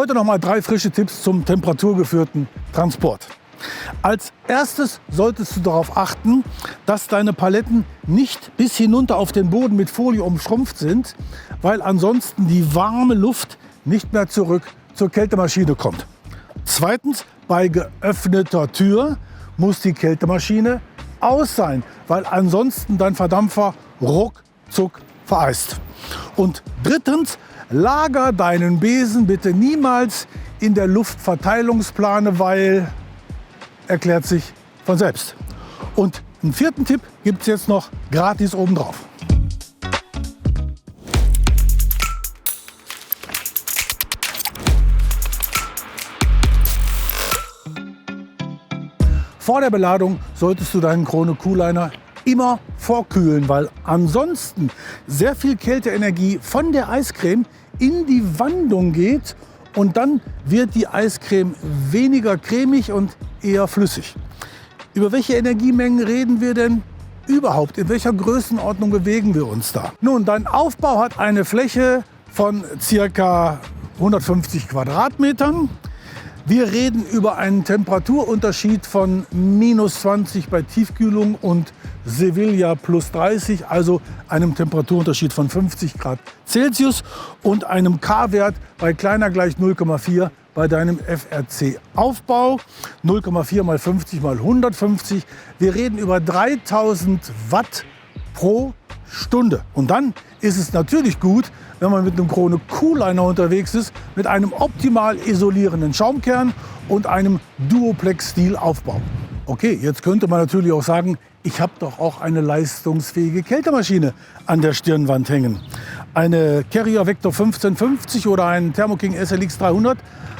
Heute noch mal 3 frische Tipps zum temperaturgeführten Transport. Als erstes solltest du darauf achten, dass deine Paletten nicht bis hinunter auf den Boden mit Folie umschrumpft sind, weil ansonsten die warme Luft nicht mehr zurück zur Kältemaschine kommt. Zweitens, bei geöffneter Tür muss die Kältemaschine aus sein, weil ansonsten dein Verdampfer ruckzuck vereist. Und drittens, lager deinen Besen bitte niemals in der Luftverteilungsplane, weil erklärt sich von selbst. Und einen 4. Tipp gibt es jetzt noch gratis obendrauf. Vor der Beladung solltest du deinen Krone Cooliner immer vorkühlen, weil ansonsten sehr viel Kälteenergie von der Eiscreme in die Wandung geht und dann wird die Eiscreme weniger cremig und eher flüssig. Über welche Energiemengen reden wir denn überhaupt? In welcher Größenordnung bewegen wir uns da? Nun, dein Aufbau hat eine Fläche von ca. 150 Quadratmetern. Wir reden über einen Temperaturunterschied von -20 bei Tiefkühlung und Sevilla +30, also einem Temperaturunterschied von 50 Grad Celsius und einem K-Wert bei kleiner gleich 0,4 bei deinem FRC-Aufbau. 0,4 mal 50 mal 150. Wir reden über 3000 Watt pro Stunde. Und dann ist es natürlich gut, wenn man mit einem Krone Cooliner unterwegs ist, mit einem optimal isolierenden Schaumkern und einem Duoplex-Stil-Aufbau. Okay, jetzt könnte man natürlich auch sagen, ich habe doch auch eine leistungsfähige Kältemaschine an der Stirnwand hängen. Eine Carrier Vector 1550 oder ein Thermo King SLX 300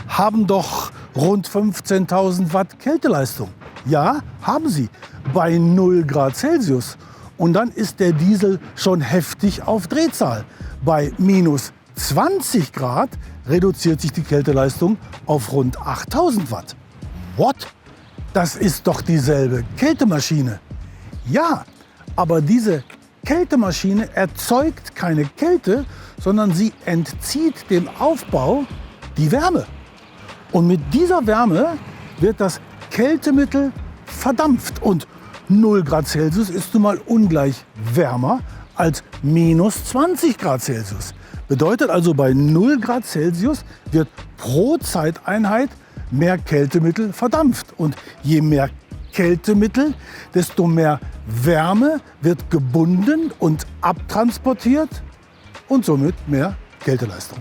haben doch rund 15.000 Watt Kälteleistung. Ja, haben sie, bei 0 Grad Celsius. Und dann ist der Diesel schon heftig auf Drehzahl. Bei -20 Grad reduziert sich die Kälteleistung auf rund 8000 Watt. What? Das ist doch dieselbe Kältemaschine. Ja, aber diese Kältemaschine erzeugt keine Kälte, sondern sie entzieht dem Aufbau die Wärme. Und mit dieser Wärme wird das Kältemittel verdampft. Und 0 Grad Celsius ist nun mal ungleich wärmer als -20 Grad Celsius. Bedeutet also, bei 0 Grad Celsius wird pro Zeiteinheit mehr Kältemittel verdampft. Und je mehr Kältemittel, desto mehr Wärme wird gebunden und abtransportiert und somit mehr Kälteleistung.